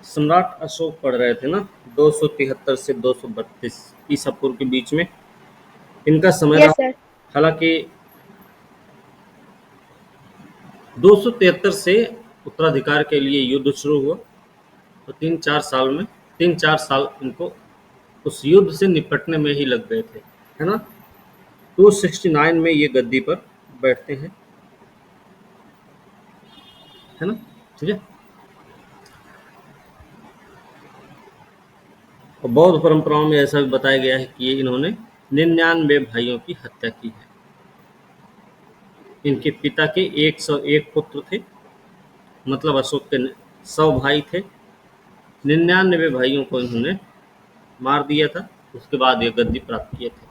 सम्राट अशोक पढ़ रहे थे ना, 273 से 232 ईसा पूर्व के बीच में इनका समय रहा। Yes sir. हालांकि 273 से उत्तराधिकार के लिए युद्ध शुरू हुआ, तो 3-4 साल में 3-4 साल इनको उस युद्ध से निपटने में ही लग गए थे, है ना। 269 में ये गद्दी पर बैठते हैं, है ना। ठीक है। और बौद्ध परंपराओं में ऐसा भी बताया गया है कि ये इन्होंने 99 भाइयों की हत्या की है। इनके पिता के 101 पुत्र थे, मतलब अशोक के 100 भाई थे। 99 भाइयों को इन्होंने मार दिया था, उसके बाद ये गद्दी प्राप्त किए थे।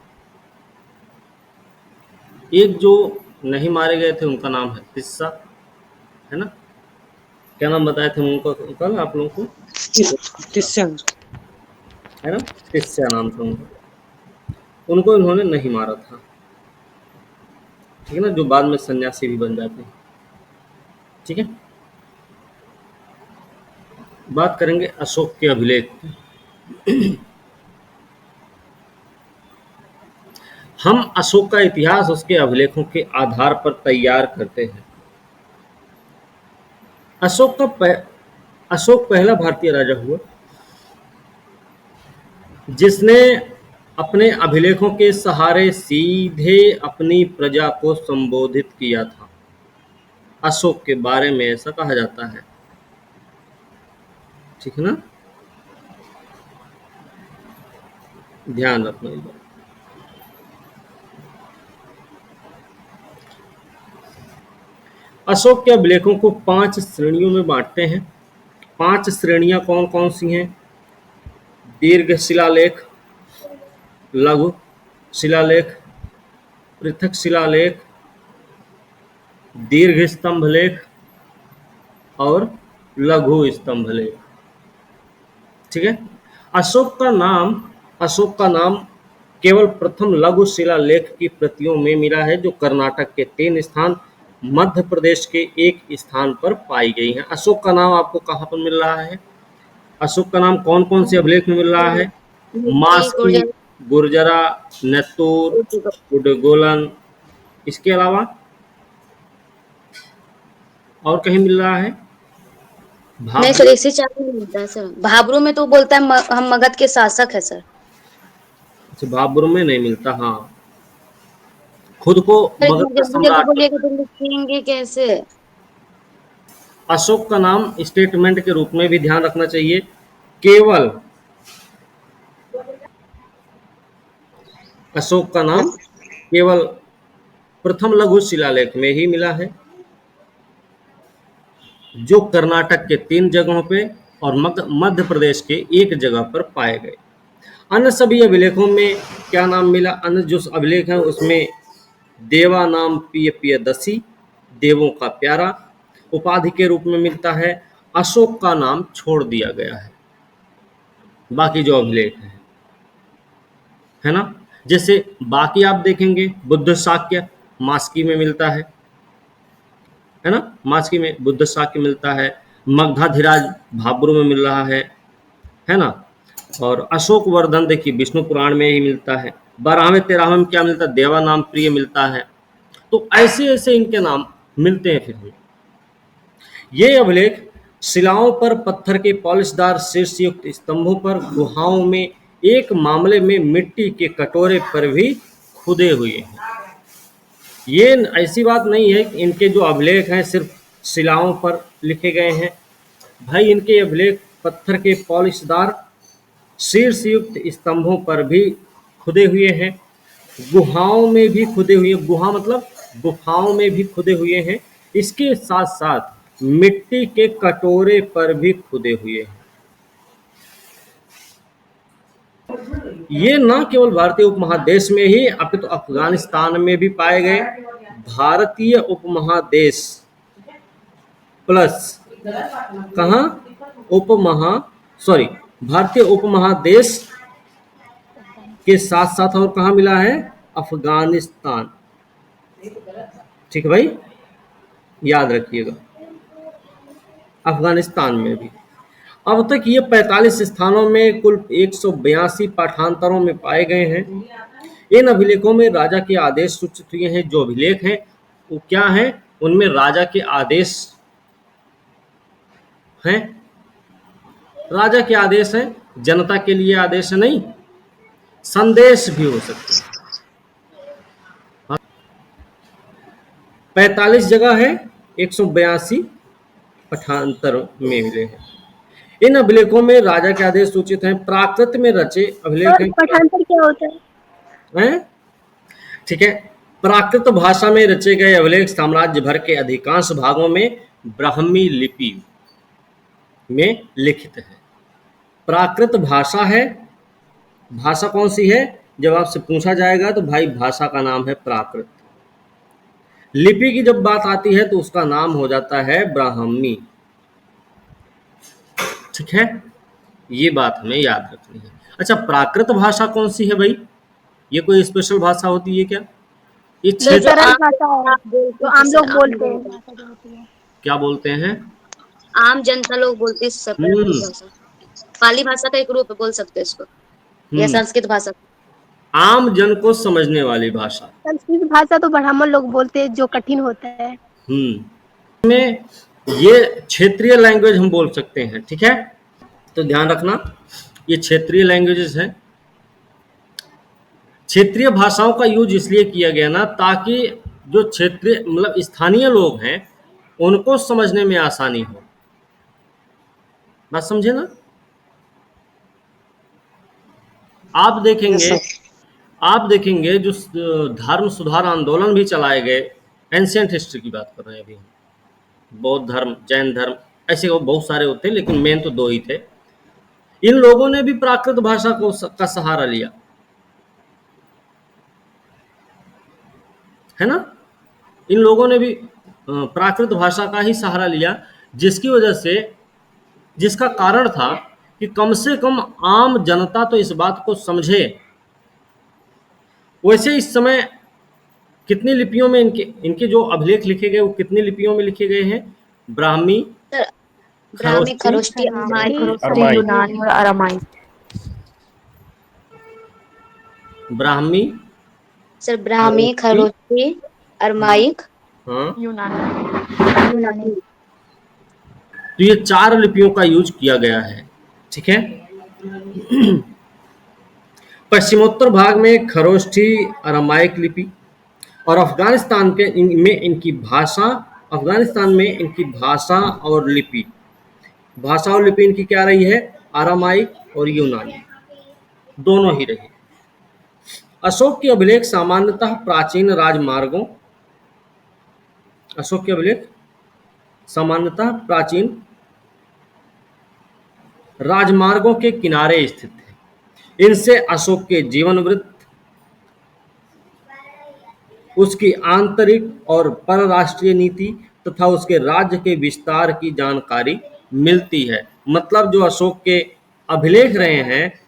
एक जो नहीं मारे गए थे उनका नाम है तिस्सा, है ना। क्या नाम बताए थे उनका ना आप लोगों को? तिस्सा। है ना, तिस्सा नाम था उनका। उनको इन्होंने नहीं मारा था, ठीक है ना, जो बाद में सन्यासी भी बन जाते हैं। ठीक है। बात करेंगे अशोक के अभिलेख की। हम अशोक का इतिहास उसके अभिलेखों के आधार पर तैयार करते हैं। अशोक अशोक पहला भारतीय राजा हुआ जिसने अपने अभिलेखों के सहारे सीधे अपनी प्रजा को संबोधित किया था। अशोक के बारे में ऐसा कहा जाता है, ठीक है ना, ध्यान रखना इस बात। अशोक के अभिलेखों को 5 श्रेणियों में बांटते हैं। 5 श्रेणियां कौन कौन सी हैं? दीर्घ शिलालेख, लघु शिलालेख, पृथक शिलालेख, दीर्घ स्तंभ लेख और लघु स्तंभ लेख। ठीक है। अशोक का नाम केवल प्रथम लघु शिलालेख की प्रतियों में मिला है, जो कर्नाटक के 3 स्थान, मध्य प्रदेश के 1 स्थान पर पाई गई है। अशोक का नाम आपको कहाँ पर मिल रहा है? अशोक का नाम कौन कौन से अभिलेख में मिल रहा है? मिट्टी मास्की, गुर्जर। गुर्जरा, नेत्तूर, उडगोलन, इसके अलावा और कहीं मिल रहा है? नहीं सर, भाब्रू। इसी चार में मिलता है सर। भाबरू में तो बोलता है हम मगध के शासक है सर। अच्छा, भाब्रू में नहीं मिलता, हाँ। खुद को सर मगध इतना का जल्दी जल्दी सम्राट बोलिएगा बताया। तो लिखेंगे कैसे? अशोक का नाम स्टेटमेंट के रूप में भी ध्यान रखना चाहिए। केवल अशोक का नाम केवल प्रथम लघु शिलालेख में ही मिला है, जो कर्नाटक के 3 जगहों पे और मध्य प्रदेश के 1 जगह पर पाए गए। अन्य सभी अभिलेखों में क्या नाम मिला? अन्य जो अभिलेख हैं उसमें देवा नाम पिय पियदसी, देवों का प्यारा, उपाधि के रूप में मिलता है। अशोक का नाम छोड़ दिया गया है बाकी जो अभिलेख हैं, है ना। जैसे बाकी आप देखेंगे, बुद्ध शाक्य मास्की में मिलता है ना, मास्की में बुद्ध शाक्य मिलता है। मगधाधिराज भाब्रू में मिल रहा है ना। और अशोक वर्धन देखिए विष्णु पुराण में ही मिलता है। 12वें 13वें में क्या मिलता है? देवा नाम प्रिय मिलता है। तो ऐसे ऐसे इनके नाम मिलते हैं। फिर हमें ये अभिलेख शिलाओं पर, पत्थर के पॉलिशदार शीर्ष युक्त स्तंभों पर, गुहाओं में, एक मामले में मिट्टी के कटोरे पर भी खुदे हुए हैं। ये ऐसी बात नहीं है कि इनके जो अभिलेख हैं सिर्फ शिलाओं पर लिखे गए हैं। भाई इनके अभिलेख पत्थर के पॉलिशदार शीर्ष युक्त स्तंभों पर भी खुदे हुए हैं, गुहाओं में भी खुदे हुए, गुहा मतलब गुफाओं में भी खुदे हुए हैं। इसके साथ साथ मिट्टी के कटोरे पर भी खुदे हुए हैं। ये न केवल भारतीय उपमहादेश में ही अपितु तो अफगानिस्तान में भी पाए गए। भारतीय उपमहादेश प्लस कहाँ उपमहा सॉरी भारतीय उपमहादेश के साथ साथ और कहाँ मिला है? अफगानिस्तान। ठीक है भाई, याद रखिएगा, अफगानिस्तान में भी। अब तक ये 45 स्थानों में कुल 182 पाठांतरों में पाए गए हैं। इन अभिलेखों में राजा के आदेश सूचित हुए हैं। जो अभिलेख हैं वो क्या हैं? उनमें राजा के आदेश हैं। राजा के आदेश हैं, जनता के लिए आदेश नहीं, संदेश भी हो सकते हैं। 45 जगह है, 182 पठांतर में मिले हैं। इन अभिलेखों में राजा के आदेश सूचित हैं। प्राकृत में रचे अभिलेख सर हैं। पठानतर क्या होता है? हैं? ठीक है। प्राकृत भाषा में रचे गए अभिलेख साम्राज्य भर के अधिकांश भागों में ब्राह्मी लिपि में लिखित है। प्राकृत भाषा है। भाषा कौन सी है? जब आपसे पूछा जाएगा तो भाई भाषा का नाम है प्राकृत। लिपि की जब बात आती है तो उसका नाम हो जाता है ब्राह्मी। ठीक है, ये बात हमें याद रखनी है। अच्छा, प्राकृत भाषा कौन सी है भाई? ये कोई स्पेशल भाषा होती है क्या? ये जो क्षेत्र सरल भाषा है जो आम लोग बोलते हैं। क्या बोलते हैं? आम जनता लोग बोलते हैं सब प्राकृत भाषा। पाली भाषा का एक रूप है, बोल सकते हैं इसको, या संस्कृत भाषा। आम जन को समझने वाली भाषा। संस्कृत भाषा तो ब्राह्मण लोग बोलते हैं जो कठिन होता है। में ये क्षेत्रीय लैंग्वेज हम बोल सकते हैं। ठीक है, तो ध्यान रखना ये क्षेत्रीय लैंग्वेजेस हैं। क्षेत्रीय भाषाओं का यूज इसलिए किया गया ना, ताकि जो क्षेत्रीय मतलब स्थानीय लोग हैं उनको समझने में आसानी हो। बात समझे ना? आप देखेंगे जो धर्म सुधार आंदोलन भी चलाए गए, एंशियंट हिस्ट्री की बात कर रहे हैं अभी हम, बौद्ध धर्म, जैन धर्म, ऐसे वो बहुत सारे होते हैं लेकिन मेन तो दो ही थे। इन लोगों ने भी प्राकृत भाषा का सहारा लिया, है ना? इन लोगों ने भी प्राकृत भाषा का ही सहारा लिया, जिसकी वजह से, जिसका कारण था कि कम से कम आम जनता तो इस बात को समझे। वैसे इस समय कितनी लिपियों में इनके जो अभिलेख लिखे गए वो कितनी लिपियों में लिखे गए हैं? ब्राह्मी, ब्राह्मी, खरोष्टी, यूनानी और अरामाई। ब्राह्मी, सर ब्राह्मी, खरोष्टी, अरमाइक, हाँ, यूनानी। तो ये 4 लिपियों का यूज किया गया है। ठीक है। पश्चिमोत्तर भाग में खरोष्ठी, अरामाइक लिपि, और अफगानिस्तान में इनकी भाषा और लिपि, इनकी क्या रही है? अरामाइक और यूनानी, दोनों ही रही। अशोक के अभिलेख सामान्यतः प्राचीन राजमार्गों के किनारे स्थित है। इनसे अशोक के जीवन वृत्त, उसकी आंतरिक और परराष्ट्रीय नीति तथा उसके राज्य के विस्तार की जानकारी मिलती है। मतलब जो अशोक के अभिलेख रहे हैं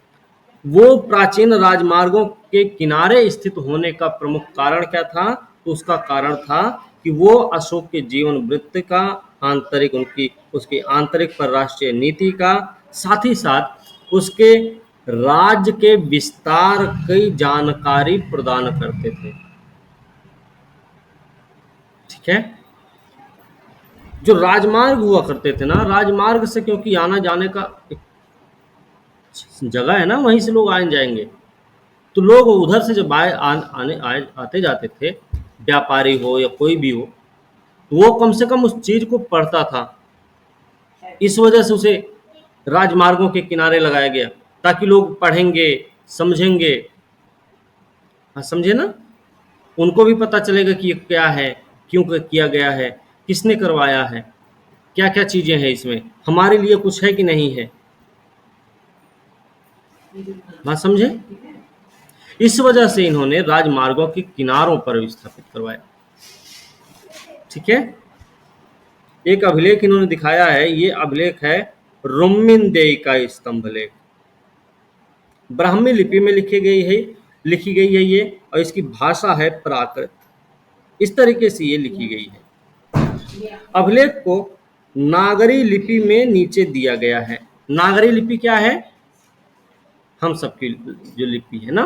वो प्राचीन राजमार्गों के किनारे स्थित होने का प्रमुख कारण क्या था? तो उसका कारण था कि वो अशोक के जीवन वृत्त का आंतरिक, उसकी आंतरिक परराष्ट्रीय नीति का, साथ ही साथ उसके राज्य के विस्तार की जानकारी प्रदान करते थे। ठीक है। जो राजमार्ग हुआ करते थे ना, राजमार्ग से क्योंकि आना जाने का जगह है ना, वहीं से लोग आए जाएंगे, तो लोग उधर से जब आते जाते थे, व्यापारी हो या कोई भी हो, तो वो कम से कम उस चीज को पढ़ता था। इस वजह से उसे राजमार्गों के किनारे लगाया गया, ताकि लोग पढ़ेंगे, समझेंगे। हाँ, समझे ना? उनको भी पता चलेगा कि ये क्या है, क्यों किया गया है, किसने करवाया है, क्या क्या चीजें हैं इसमें, हमारे लिए कुछ है कि नहीं है। बात समझे? इस वजह से इन्होंने राजमार्गों के किनारों पर स्थापित करवाया। ठीक है। एक अभिलेख इन्होंने दिखाया है, ये अभिलेख है रुम्मिनदेई का स्तंभ लेख। ब्राह्मी लिपि में लिखी गई है ये, और इसकी भाषा है प्राकृत। इस तरीके से ये लिखी गई है। अभिलेख को नागरी लिपि में नीचे दिया गया है। नागरी लिपि क्या है? हम सबकी जो लिपि है ना,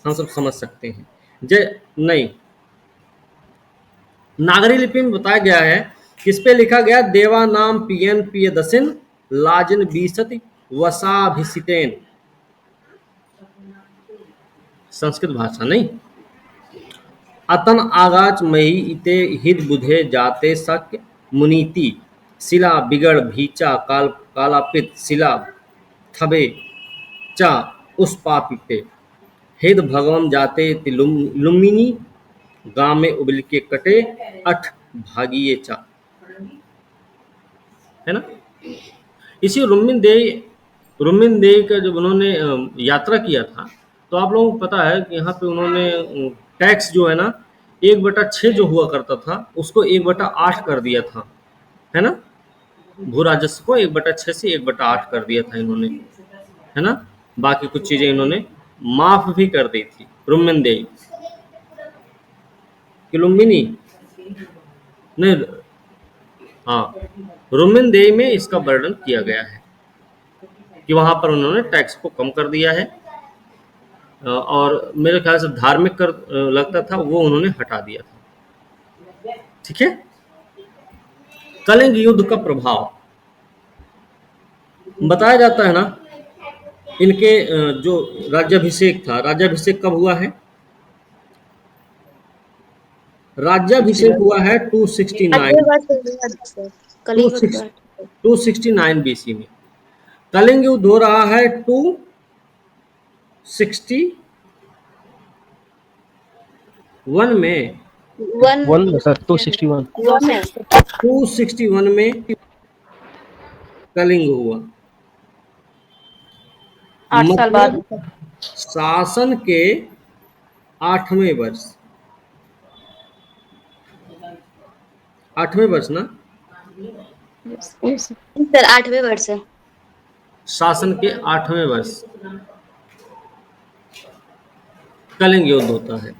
हम सब समझ सकते हैं। जय नहीं, नागरी लिपि में बताया गया है किस पे लिखा गया? देवा नाम पियन पियदसिन लाजिन बीसति वसाभिसितेन। संस्कृत भाषा नहीं। अतन आगाच मही इते हित बुधे जाते शक्य मुनीति शिला बिगड़ भीचा काल कालापित शिला थबे चा उस पापिते हित भगवम जाते लुम्बिनी गांव में उबल के कटे अठ भागिये चा, है ना। इसी रुम्मिन देई का जब उन्होंने यात्रा किया था, तो आप लोगों को पता है कि यहाँ पे उन्होंने टैक्स जो है ना 1/6 जो हुआ करता था उसको 1/8 कर दिया था, है ना। भू राजस्व को 1/6 से 1/8 कर दिया था इन्होंने, है ना। बाकी कुछ चीजें इन्होंने माफ भी कर दी थी। रुम्मिन देई कि लुम्बिनी नहीं, हाँ, रुम्मिन देई में इसका वर्णन किया गया है कि वहां पर उन्होंने टैक्स को कम कर दिया है, और मेरे ख्याल से धार्मिक कर लगता था वो उन्होंने हटा दिया था। ठीक है। कलिंग युद्ध का प्रभाव बताया जाता है ना। इनके जो राज्याभिषेक था, राज्याभिषेक कब हुआ है? राज्याभिषेक हुआ है 269 कलिंग युद्ध का 269 बीसी में। कलिंग युद्ध हो रहा है 261 में। वन सर 261 261 में कलिंग हुआ। 8 साल बाद मतलब शासन के 8वें वर्ष, 8वें वर्ष ना, सर 8वें वर्ष है। शासन के 8वें वर्ष कलिंग युद्ध होता है।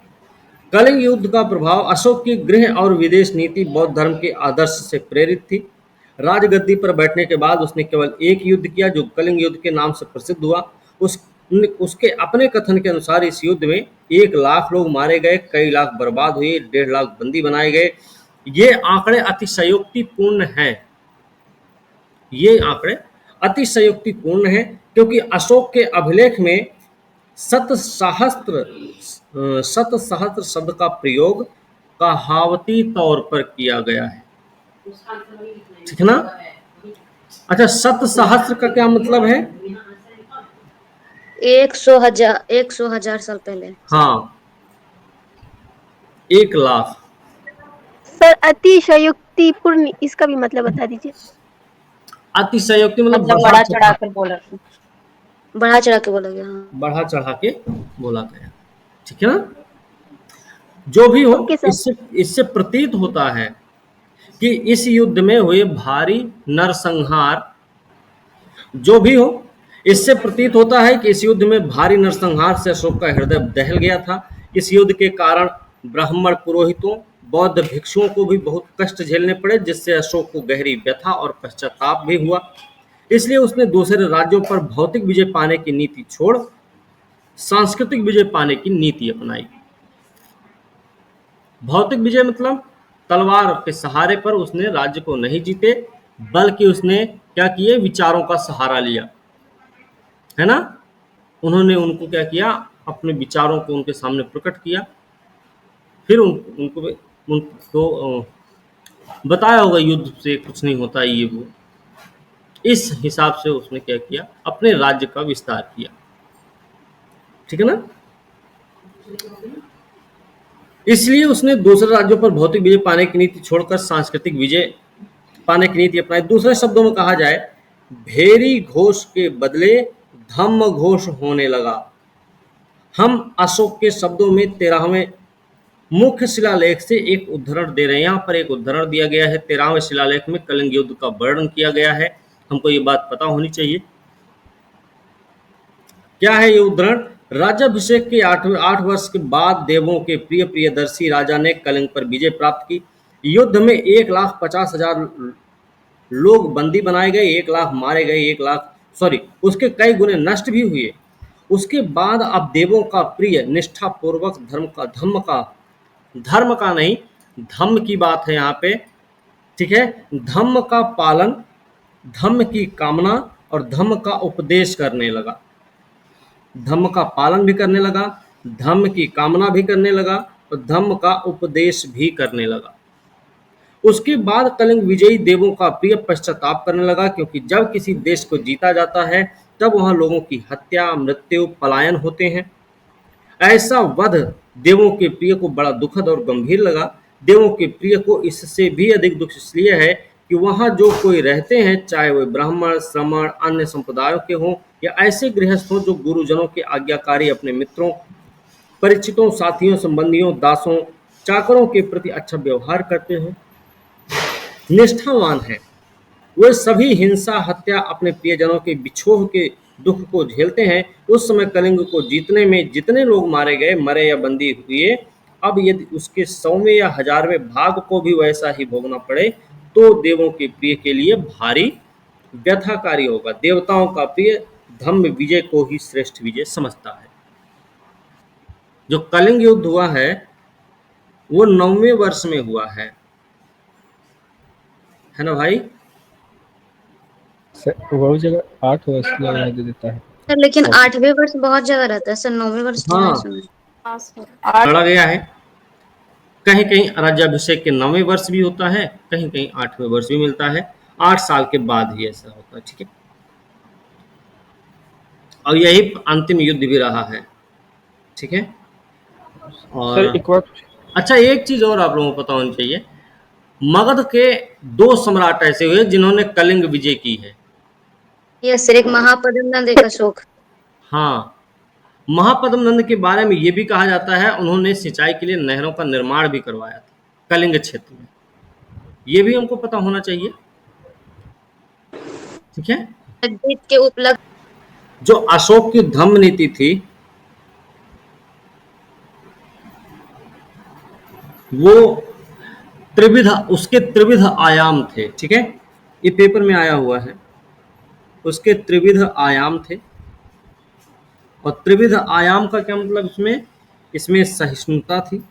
कलिंग युद्ध का प्रभाव अशोक की गृह और विदेश नीति बौद्ध धर्म के आदर्श से प्रेरित थी। राजगद्दी पर बैठने के बाद उसने केवल एक युद्ध किया जो कलिंग युद्ध के नाम से प्रसिद्ध हुआ। उसके अपने कथन के अनुसार इस युद्ध में 1 लाख लोग मारे गए, कई लाख बर्बाद हुए, 1.5 लाख बंदी बनाए गए। ये आंकड़े अतिशयोक्तिपूर्ण हैं। ये आंकड़े अतिशयोक्तिपूर्ण हैं क्योंकि अशोक के अभिलेख में शत सहस्त्र शब्द का प्रयोग कहावती तौर पर किया गया है। ठीक है ना। अच्छा, शत सहस्त्र का क्या मतलब है? 100,000 साल पहले। हाँ, 1 लाख। सर अतिशयोक्तिपूर्ण इसका भी मतलब बता दीजिए। अतिशयोक्ति मतलब बढ़ा चढ़ा कर बोला। बढ़ा चढ़ा के बोला गया। हाँ, बढ़ा चढ़ा के बोला गया। ठीक है ना। जो भी हो, ओके सर। इससे प्रतीत होता है कि इस युद्ध में हुए भारी नरसंहार, जो भी हो, इससे प्रतीत होता है कि इस युद्ध में भारी नरसंहार से अशोक का हृदय दहल गया था। इस युद्ध के कारण ब्राह्मण पुरोहितों, बौद्ध भिक्षुओं को भी बहुत कष्ट झेलने पड़े, जिससे अशोक को गहरी व्यथा और पश्चाताप भी हुआ। इसलिए उसने दूसरे राज्यों पर भौतिक विजय पाने की नीति छोड़ सांस्कृतिक विजय पाने की नीति अपनाई। भौतिक विजय मतलब तलवार के सहारे पर उसने राज्य को नहीं जीते, बल्कि उसने क्या किए? विचारों का सहारा लिया, है ना। उन्होंने उनको क्या किया? अपने विचारों को उनके सामने प्रकट किया, फिर उनको बताया होगा युद्ध से कुछ नहीं होता, ये वो। इस हिसाब से उसने क्या किया? अपने राज्य का विस्तार किया। ठीक है ना। इसलिए उसने दूसरे राज्यों पर भौतिक विजय पाने की नीति छोड़कर सांस्कृतिक विजय पाने की नीति अपनाई। दूसरे शब्दों में कहा जाए, भेरी घोष के बदले धम्म घोष होने लगा। हम अशोक के शब्दों में 13वें मुख्य शिलालेख से एक उद्धरण दे रहे हैं। यहाँ पर एक उद्धरण दिया गया है। 13वें शिलालेख में कलिंग युद्ध का वर्णन किया गया है। हमको ये बात पता होनी चाहिए। क्या है ये उद्धरण? राज्याभिषेक के 8 वर्ष के बाद देवों के प्रिय प्रियदर्शी राजा ने कलिंग पर विजय प्राप्त की। युद्ध में 1,50,000 लोग बंदी बनाए गए, 1 लाख मारे गए, 1 लाख सॉरी उसके कई गुने नष्ट भी हुए। उसके बाद अब देवों का प्रिय निष्ठा पूर्वक धर्म का नहीं, धम्म की बात है यहाँ पे, ठीक है, धम्म का पालन, धम्म की कामना और धम्म का उपदेश करने लगा। धम्म का पालन भी करने लगा, धम्म की कामना भी करने लगा और धम्म का उपदेश भी करने लगा। उसके बाद कलिंग विजयी देवों का प्रिय पश्चाताप करने लगा, क्योंकि जब किसी देश को जीता जाता है तब वहां लोगों की हत्या, मृत्यु, पलायन होते हैं। ऐसा वध देवों के प्रिय को बड़ा दुखद और गंभीर लगा। देवों के प्रिय को इससे भी अधिक दुख इसलिए है कि वहां जो कोई रहते हैं, चाहे वे ब्राह्मण, श्रमण, अन्य संप्रदायों के हों या ऐसे गृहस्थ हों जो गुरुजनों के आज्ञाकारी, अपने मित्रों, परिचितों, साथियों, संबंधियों, दासों, चाकरों के प्रति अच्छा व्यवहार करते हों, निष्ठावान हैं, वे सभी हिंसा, हत्या, अपने प्रियजनों के बिछोह के दुख को झेलते हैं। उस समय कलिंग को जीतने में जितने लोग मारे गए, मरे या बंदी हुए, अब यदि उसके 100वें या 1000वें भाग को भी वैसा ही भोगना पड़े तो देवों के प्रिय के लिए भारी व्यथाकारी होगा। देवताओं का प्रिय धम्म विजय को ही श्रेष्ठ विजय समझता है। जो कलिंग युद्ध हुआ है वो 9वें वर्ष में हुआ है ना भाई? सर वो जगह 8 वर्ष लगा दे देता है। सर लेकिन 8वें वर्ष बहुत जगह रहता है सर, 9वें वर्ष तो नहीं हाँ, सुना। लड़ा गया है। कहीं कहीं राज्याभिषेक के 9वें वर्ष भी होता है, कहीं कहीं 8वें वर्ष भी मिलता है। 8 साल के बाद ही ऐसा होता है, ठीक है। और यही अंतिम युद्ध भी रहा है, ठीक है। और सर एक बात, अच्छा, एक चीज और आप लोगों को पता होनी चाहिए, मगध के 2 सम्राट ऐसे हुए जिन्होंने कलिंग विजय की है। ये सर एक महापद्म नंद, एक अशोक। हाँ, महापद्म नंद के बारे में ये भी कहा जाता है उन्होंने सिंचाई के लिए नहरों का निर्माण भी करवाया था कलिंग क्षेत्र में। ये भी हमको पता होना चाहिए, ठीक है। जीत के उपलब्ध जो अशोक की धम्म नीति थी वो त्रिविध, उसके त्रिविध आयाम थे, ठीक है। ये पेपर में आया हुआ है, उसके त्रिविध आयाम थे। और त्रिविध आयाम का क्या मतलब, इसमें सहिष्णुता थी,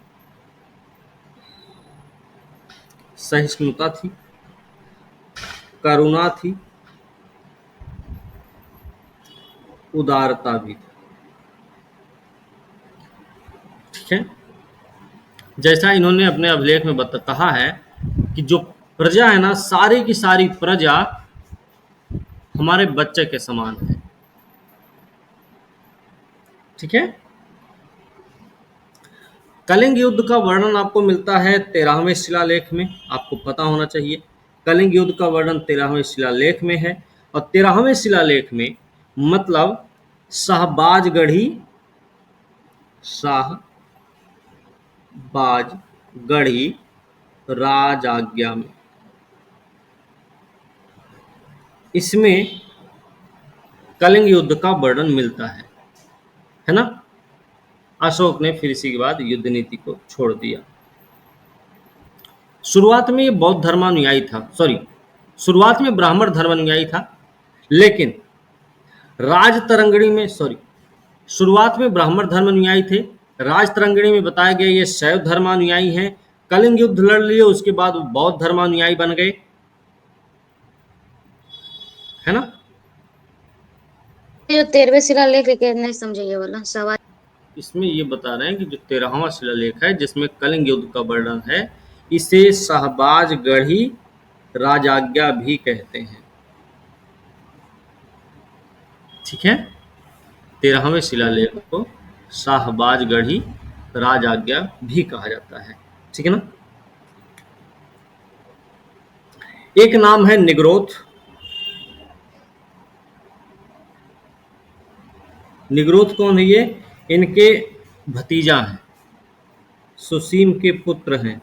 सहिष्णुता थी, करुणा थी, उदारता भी थी, ठीक है। जैसा इन्होंने अपने अभिलेख में कहा है कि जो प्रजा है ना, सारी की सारी प्रजा हमारे बच्चे के समान है, ठीक है। कलिंग युद्ध का वर्णन आपको मिलता है 13वें शिलालेख में, आपको पता होना चाहिए। कलिंग युद्ध का वर्णन 13वें शिलालेख में है। और 13वें शिलालेख में मतलब शाहबाजगढ़ी, शाहबाजगढ़ी राजाज्ञा में, इसमें कलिंग युद्ध का वर्णन मिलता है ना। अशोक ने फिर इसी के बाद युद्ध नीति को छोड़ दिया। शुरुआत में ये बौद्ध धर्मानुयायी था, शुरुआत में ब्राह्मण धर्मानुयायी था, लेकिन राजतरंगिणी में शुरुआत में ब्राह्मण धर्मानुयायी थे, राजतरंगिणी में बताया गया ये शैव धर्मानुयायी हैं। कलिंग युद्ध लड़ लिए, उसके बाद वो बौद्ध धर्मानुयायी बन गए, है ना। जो 13वें शिलालेख के नहीं समझे ये वाला सवाल। इसमें ये बता रहे हैं कि जो 13वां शिलालेख है जिसमें कलिंग युद्ध का वर्णन है, इसे शाहबाजगढ़ी राजाज्ञा भी कहते हैं, ठीक है। 13वें शिलालेख को शाहबाजगढ़ी राजाज्ञा भी कहा जाता है, ठीक है ना। एक नाम है निग्रोथ। निग्रोथ कौन है? ये इनके भतीजा हैं, सुसीम के पुत्र हैं।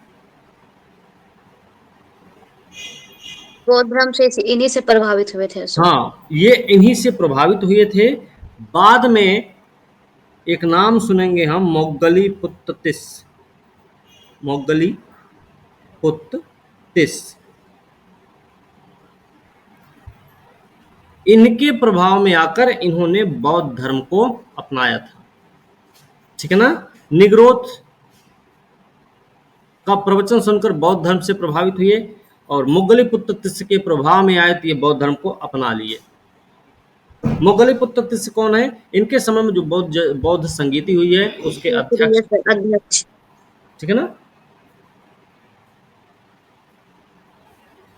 बौद्ध धर्म से इन्हीं से प्रभावित हुए थे अशोक। हाँ, ये इन्हीं से प्रभावित हुए थे। बाद में एक नाम सुनेंगे हम, मोगली पुत्तिस। इनके प्रभाव में आकर इन्होंने बौद्ध धर्म को अपनाया था। ठीक है ना। निग्रोथ का प्रवचन सुनकर बौद्ध धर्म से प्रभावित हुए और मुगलिपुत्र तिस्य के प्रभाव में आए तो ये बौद्ध धर्म को अपना लिए। मुगलिपुत्र तिस्य कौन है? इनके समय में जो बौद्ध संगीति हुई है उसके अध्यक्ष। अध्यक्ष। ठीक है ना।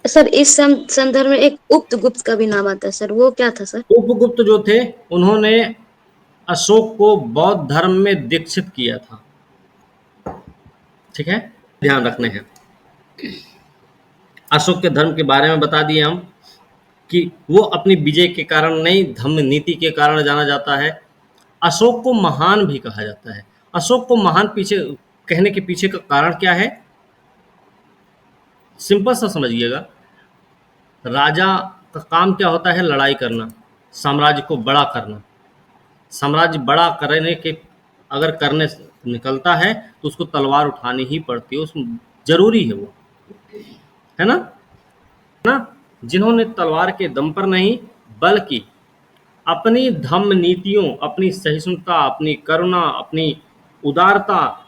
सर इस संदर्भ में एक उपगुप्त का भी नाम आता है सर, वो क्या था सर? उपगुप्त जो थे उन्होंने अशोक को बौद्ध धर्म में दीक्षित किया था। ठीक है, ध्यान रखने हैं। अशोक के धर्म के बारे में बता दिए हम कि वो अपनी विजय के कारण नहीं, धम्म नीति के कारण जाना जाता है। अशोक को महान भी कहा जाता है। अशोक को महान पीछे कहने के पीछे का कारण क्या है? सिंपल सा समझिएगा। राजा का काम क्या होता है? लड़ाई करना, साम्राज्य को बड़ा करना। साम्राज्य बड़ा करने के अगर करने निकलता है तो उसको तलवार उठानी ही पड़ती है, उसमें जरूरी है वो, है ना। जिन्होंने तलवार के दम पर नहीं बल्कि अपनी धम्म नीतियों, अपनी सहिष्णुता, अपनी करुणा, अपनी उदारता,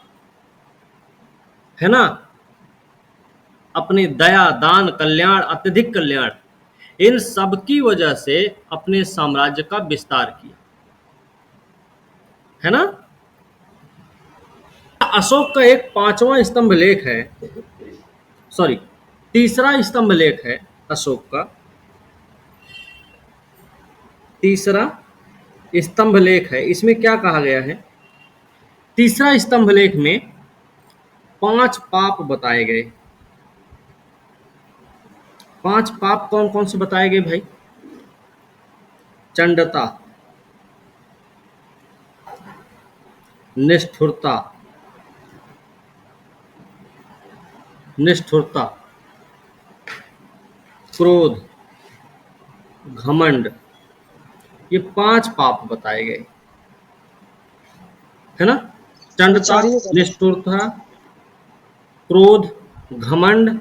है ना, अपनी दया, दान, कल्याण, अत्यधिक कल्याण, इन सब की वजह से अपने साम्राज्य का विस्तार किया, है ना। अशोक का एक 5वां स्तंभ लेख है, सॉरी 3रा स्तंभ लेख है अशोक का। 3रा स्तंभ लेख है। इसमें क्या कहा गया है? 3रा स्तंभ लेख में 5 पाप बताए गए। 5 पाप कौन कौन से बताए गए भाई? चंडता, निष्ठुरता, क्रोध, घमंड, ये 5 पाप बताए गए, है ना। चंडता, निष्ठुरता, क्रोध, घमंड,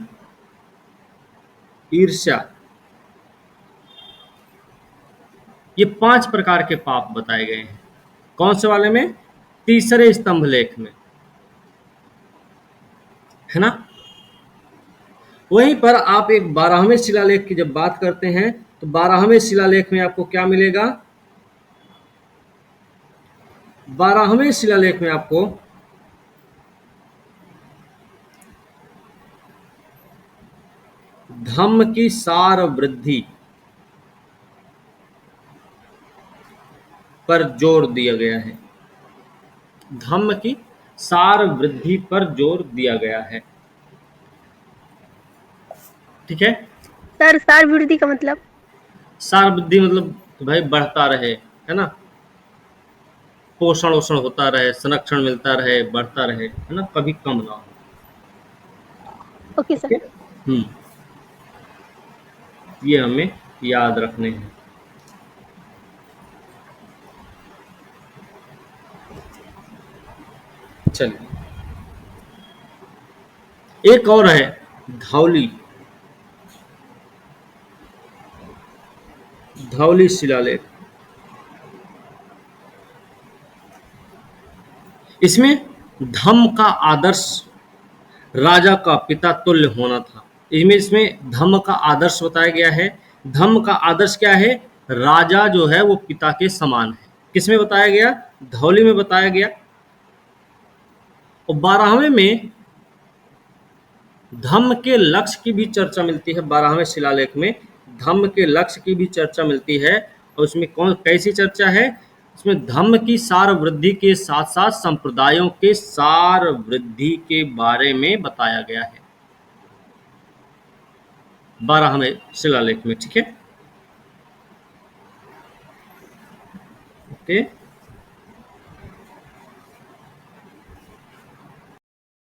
ईर्ष्या, ये 5 प्रकार के पाप बताए गए हैं। कौन से वाले में? 3रे स्तंभ लेख में, है ना। वहीं पर आप एक 12वें शिलालेख की जब बात करते हैं तो 12वें शिलालेख में आपको क्या मिलेगा? 12वें शिलालेख में आपको धम्म की सार वृद्धि पर जोर दिया गया है। धम्म की सार वृद्धि पर जोर दिया गया है। ठीक है। सर सार वृद्धि का मतलब? सार वृद्धि मतलब भाई बढ़ता रहे, है ना, पोषण वोषण होता रहे, संरक्षण मिलता रहे, बढ़ता रहे, है ना, कभी कम ना हो। Okay sir. ये हमें याद रखने हैं। चलिए एक और है धौली शिलालेख। इसमें धम्म का आदर्श राजा का पिता तुल्य होना था। इसमें धम्म का आदर्श बताया गया है। धम्म का आदर्श क्या है? राजा जो है वो पिता के समान है। किसमें बताया गया? धौली में बताया गया। और 12वें में धम्म के लक्ष्य की भी चर्चा मिलती है। 12वें शिलालेख में धम्म के लक्ष्य की भी चर्चा मिलती है। और उसमें कैसी चर्चा है? इसमें धम्म की सार वृद्धि के साथ साथ संप्रदायों के सार वृद्धि के बारे में बताया गया है 12वें शिलालेख में। ठीक है, ओके।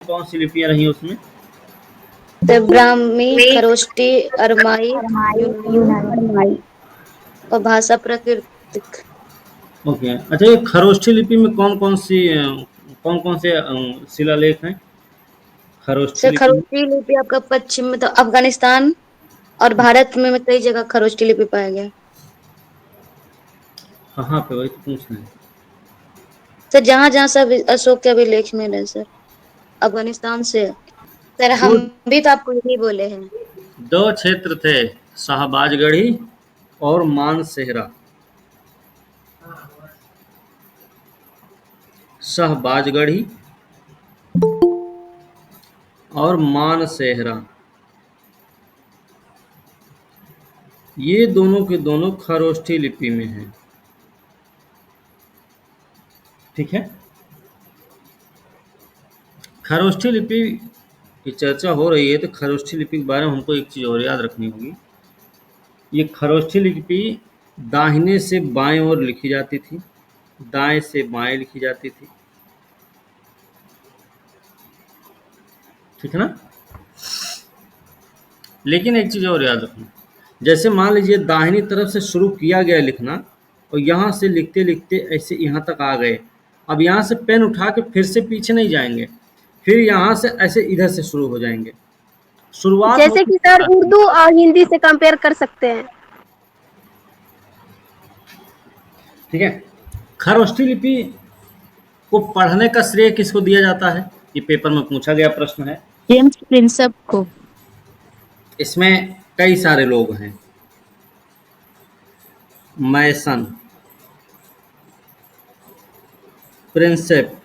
कौन सी लिपियां रही उसमें? ब्राह्मी, खरोष्टी, अरमाई, यूनानी और भाषा प्राकृतिक। ओके, अच्छा ये खरोष्ठी लिपि में कौन कौन से शिलालेख हैं? खरोष्टी लिपि आपका पश्चिम में तो अफगानिस्तान और भारत में कई जगह खरोष्टी लिपि पाया गया। कहाँ पे, वही तो पूछ रहे हैं। सर जहाँ जहाँ सब अशोक के अभिलेख मिले हैं, सर अफगानिस्तान से। सर हम गुड। भी तो आपको यही बोले हैं। 2 क्षेत्र थे, शाहबाजगढ़ी और मानसेहरा। शाहबाजगढ़ी और मानसेहरा, ये दोनों के दोनों खरोष्ठी लिपि में हैं। ठीक है। खरोष्ठी लिपि की चर्चा हो रही है तो खरोष्ठी लिपि के बारे में हमको एक चीज़ और याद रखनी होगी। ये खरोष्ठी लिपि दाहिने से बाएं ओर लिखी जाती थी, दाएं से बाएं लिखी जाती थी। ठीक है ना। लेकिन एक चीज़ और याद रखना, जैसे मान लीजिए दाहिनी तरफ से शुरू किया गया लिखना और यहाँ से लिखते लिखते ऐसे यहाँ तक आ गए। अब यहाँ से पेन उठा के फिर से पीछे नहीं जाएंगे, फिर यहाँ से ऐसे इधर से शुरू हो जाएंगे। शुरुआत जैसे कि सर होगी। उर्दू और हिंदी से कंपेयर कर सकते हैं। ठीक है। खरोष्ठी लिपि को पढ़ने का श्रेय किसको दिया जाता है, ये पेपर में पूछा गया प्रश्न है। जेम्स प्रिंसप को। इसमें कई सारे लोग हैं। मैसन, प्रिंसेप,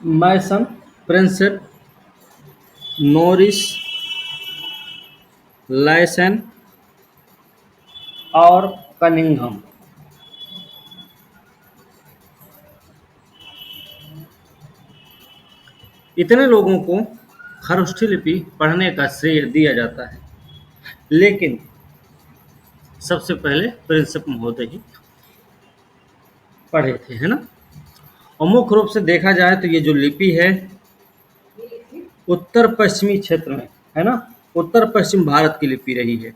मैसन, प्रिंसेप, नॉरिस, लाइसन और कनिंघम। इतने लोगों को खरोष्ठी लिपि पढ़ने का श्रेय दिया जाता है, लेकिन सबसे पहले प्रिंसिप महोदय ही पढ़े थे, है ना। और मुख्य रूप से देखा जाए तो ये जो लिपि है उत्तर पश्चिमी क्षेत्र में, है ना, उत्तर पश्चिम भारत की लिपि रही है।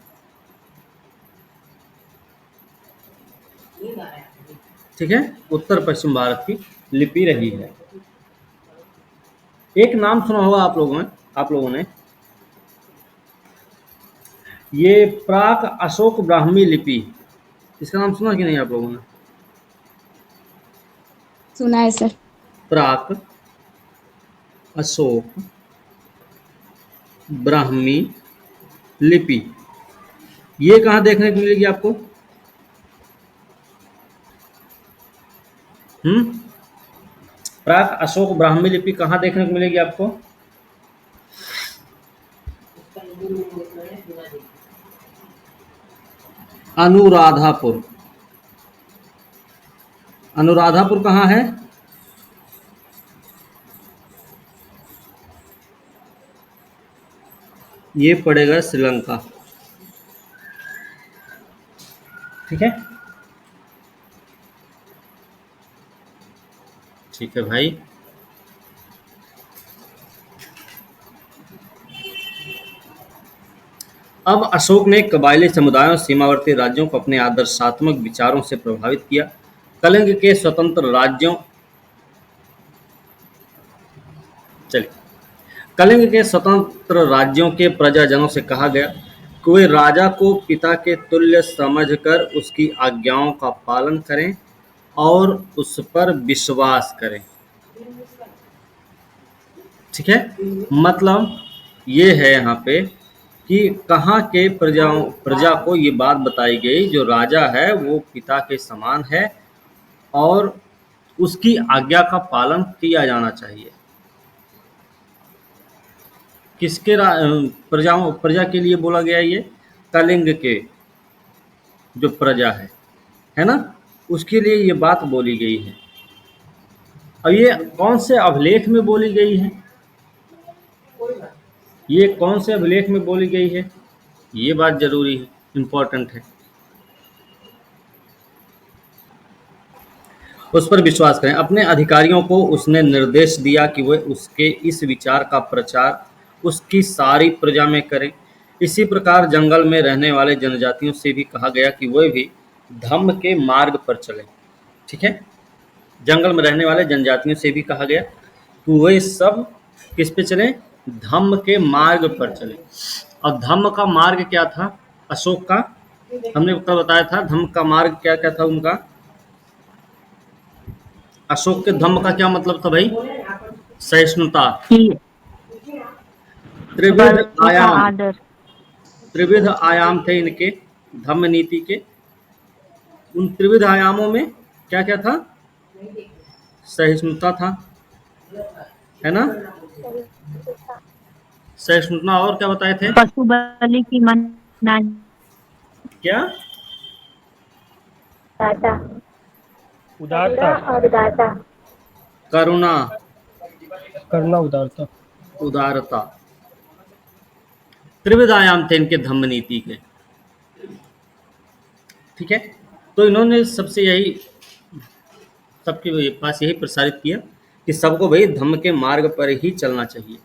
ठीक है, उत्तर पश्चिम भारत की लिपि रही है। एक नाम सुना होगा आप लोगों ने, ये प्राक अशोक ब्राह्मी लिपि, इसका नाम सुना कि नहीं आप लोगों ने? सुना है सर। प्राक अशोक ब्राह्मी लिपि, ये कहाँ देखने को मिलेगी आपको? प्राक अशोक ब्राह्मी लिपि कहाँ देखने को मिलेगी आपको? अनुराधापुर। अनुराधापुर कहाँ है? ये पड़ेगा श्रीलंका। ठीक है, ठीक है भाई। अब अशोक ने कबायली समुदायों, सीमावर्ती राज्यों को अपने आदर्शात्मक विचारों से प्रभावित किया। कलिंग के स्वतंत्र राज्यों चलिए कलिंग के स्वतंत्र राज्यों के प्रजाजनों से कहा गया कि वे राजा को पिता के तुल्य समझकर उसकी आज्ञाओं का पालन करें और उस पर विश्वास करें। ठीक है, मतलब ये है यहाँ पे कि कहाँ के प्रजा को ये बात बताई गई, जो राजा है वो पिता के समान है और उसकी आज्ञा का पालन किया जाना चाहिए। किसके प्रजा के लिए बोला गया ये? कलिंग के जो प्रजा है ना, उसके लिए ये बात बोली गई है। और ये कौन से अभिलेख में बोली गई है? ये कौन से अभिलेख में बोली गई है? ये बात जरूरी है, इम्पोर्टेंट है। उस पर विश्वास करें। अपने अधिकारियों को उसने निर्देश दिया कि वे उसके इस विचार का प्रचार उसकी सारी प्रजा में करें। इसी प्रकार जंगल में रहने वाले जनजातियों से भी कहा गया कि वे भी धम्म के मार्ग पर चलें। ठीक है, जंगल में रहने वाले जनजातियों से भी कहा गया कि वे सब किस पे चलें? धम्म के मार्ग पर चलें। और धम्म का मार्ग क्या था? अशोक का हमने कल बताया था धम्म का मार्ग क्या क्या था उनका। अशोक के धम्म का क्या मतलब था भाई? सहिष्णुता, कि त्रिविध भरोसा, आयाम, आदर। त्रिविध आयाम थे इनके धम्म नीति के। उन त्रिविध आयामों में क्या क्या था? सहिष्णुता था, है ना? सहिष्णुता और क्या बताए थे? पशु बलि की मनाही। क्या? दाता उदारता, और दाता करुणा, करना, उदारता। उदारता, त्रिविध आयाम थे इनके धम्म नीति के। ठीक है, तो इन्होंने सबसे यही सबके पास यही प्रसारित किया कि सबको भाई धम्म के मार्ग पर ही चलना चाहिए।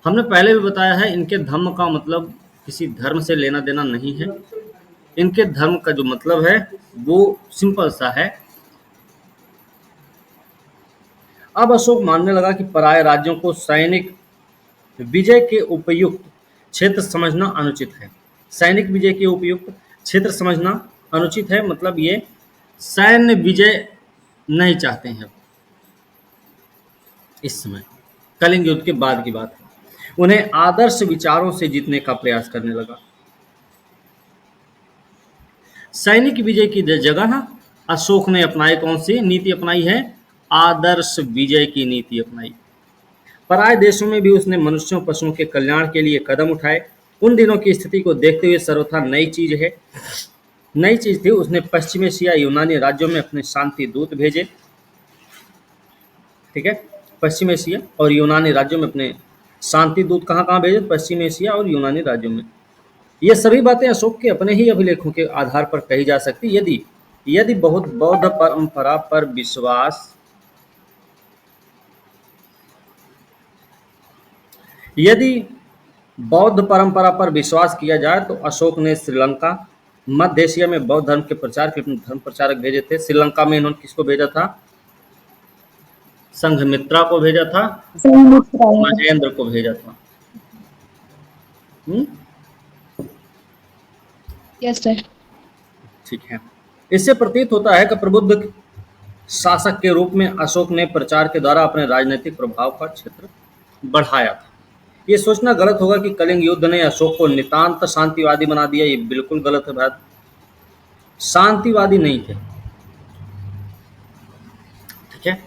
हमने पहले भी बताया है इनके धम्म का मतलब किसी धर्म से लेना देना नहीं है। इनके धर्म का जो मतलब है वो सिंपल सा है। अब अशोक मानने लगा कि पराये राज्यों को सैनिक विजय के उपयुक्त क्षेत्र समझना अनुचित है। सैनिक विजय के उपयुक्त क्षेत्र समझना अनुचित है, मतलब ये सैन्य विजय नहीं चाहते हैं इस समय। कलिंग युद्ध के बाद की बात है। उन्हें आदर्श विचारों से जीतने का प्रयास करने लगा। सैनिक विजय की जगह अशोक ने अपनाई कौन सी नीति अपनाई है? आदर्श विजय की नीति अपनाई। पराय देशों में भी उसने मनुष्यों पशुओं के कल्याण के लिए कदम उठाए। उन दिनों की स्थिति को देखते हुए सर्वथा नई चीज थी। उसने पश्चिम एशिया यूनानी राज्यों में अपने शांति दूत भेजे। ठीक है, पश्चिम एशिया और यूनानी राज्यों में अपने शांति दूत कहाँ कहाँ भेजे? पश्चिम एशिया और यूनानी राज्यों में। ये सभी बातें अशोक के अपने ही अभिलेखों के आधार पर कही जा सकती। यदि यदि बहुत बौद्ध परंपरा पर विश्वास यदि बौद्ध परंपरा पर विश्वास किया जाए तो अशोक ने श्रीलंका, मध्य एशिया में बौद्ध धर्म के प्रचार के अपने धर्म प्रचारक भेजे थे। श्रीलंका में इन्होंने किसको भेजा था? संघमित्रा को भेजा था, महेंद्र को भेजा था। Yes sir. ठीक है, इससे प्रतीत होता है कि प्रबुद्ध शासक के रूप में अशोक ने प्रचार के द्वारा अपने राजनीतिक प्रभाव का क्षेत्र बढ़ाया था। ये सोचना गलत होगा कि कलिंग युद्ध ने अशोक को नितांत शांतिवादी बना दिया। ये बिल्कुल गलत है बात। शांतिवादी नहीं थे। ठीक है,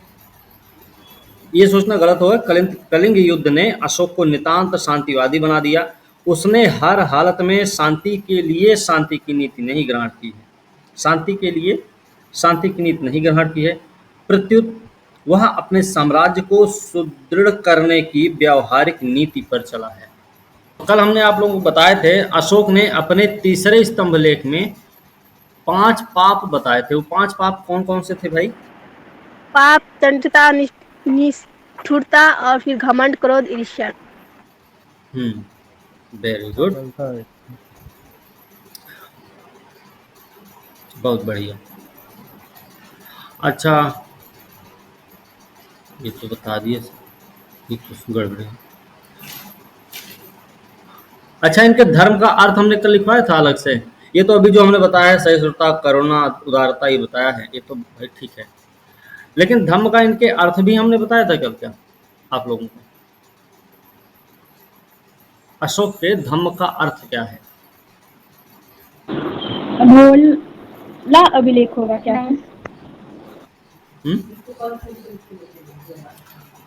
ये सोचना गलत होगा कलिंग युद्ध ने अशोक को नितांत शांतिवादी बना दिया। उसने हर हालत में शांति के लिए शांति की नीति नहीं ग्रहण की है। शांति के लिए शांति की नीति नहीं ग्रहण की है। प्रत्युत वह अपने साम्राज्य को सुदृढ़ करने की व्यावहारिक नीति पर चला है। कल हमने आप लोगों को बताए थे अशोक ने अपने तीसरे स्तंभ लेख में 5 पाप बताए थे। वो 5 पाप कौन कौन से थे भाई? पाप, चंचलता, निष्ठुरता और फिर घमंड, क्रोध, ईर्ष्या। वेरी गुड, चलता है। बहुत बढ़िया। अच्छा, ये तो बता दिए, ये तो गड़बड़ है। अच्छा, इनके धर्म का अर्थ हमने कल लिखवाया था अलग से। ये तो अभी जो हमने बताया है सहिष्णुता, करुणा, उदारता, ये बताया है, ये तो भाई ठीक है। लेकिन धर्म का इनके अर्थ भी हमने बताया था कल क्या आप लोगों को? अशोक के धम्म का अर्थ क्या है? भोला अभिलेख होगा क्या?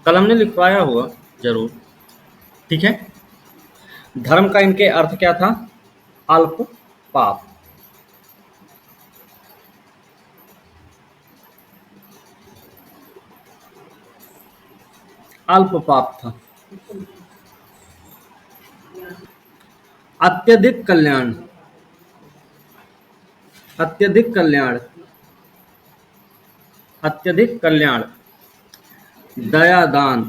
कल हमने लिखवाया हुआ जरूर। ठीक है, धर्म का इनके अर्थ क्या था? अल्प पाप। अल्प पाप था। अत्यधिक कल्याण, अत्यधिक कल्याण, अत्यधिक कल्याण, दयादान,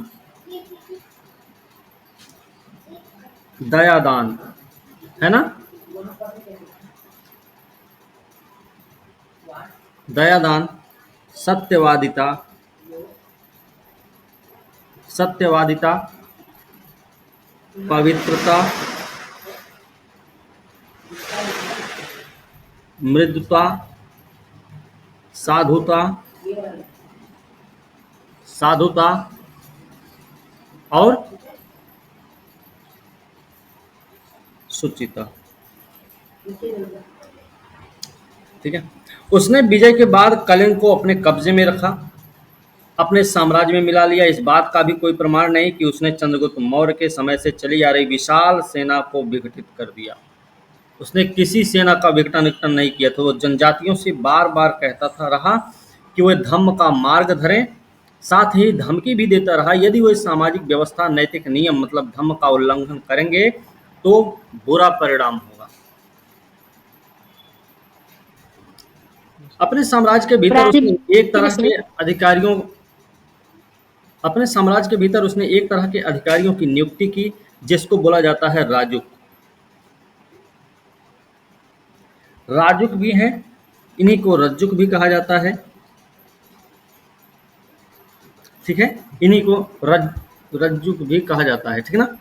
दयादान, है ना? दयादान, सत्यवादिता, सत्यवादिता, पवित्रता, मृदुता, साधुता, साधुता और सुचिता। ठीक है। उसने विजय के बाद कलिंग को अपने कब्जे में रखा, अपने साम्राज्य में मिला लिया। इस बात का भी कोई प्रमाण नहीं कि उसने चंद्रगुप्त मौर्य के समय से चली आ रही विशाल सेना को विघटित कर दिया। उसने किसी सेना का विघटन नहीं किया था। वो जनजातियों से बार बार कहता था रहा कि वे धम्म का मार्ग धरें, साथ ही धमकी भी देता रहा यदि वे सामाजिक व्यवस्था, नैतिक नियम मतलब धम्म का उल्लंघन करेंगे तो बुरा परिणाम होगा। अपने साम्राज्य के भीतर उसने एक तरह के अधिकारियों अपने साम्राज्य के भीतर उसने एक तरह के अधिकारियों की नियुक्ति की जिसको बोला जाता है राजुक। राजुक भी हैं, इन्हीं को रज्जुक भी कहा जाता है। ठीक है, इन्हीं को रज्जुक भी कहा जाता है। ठीक है ना।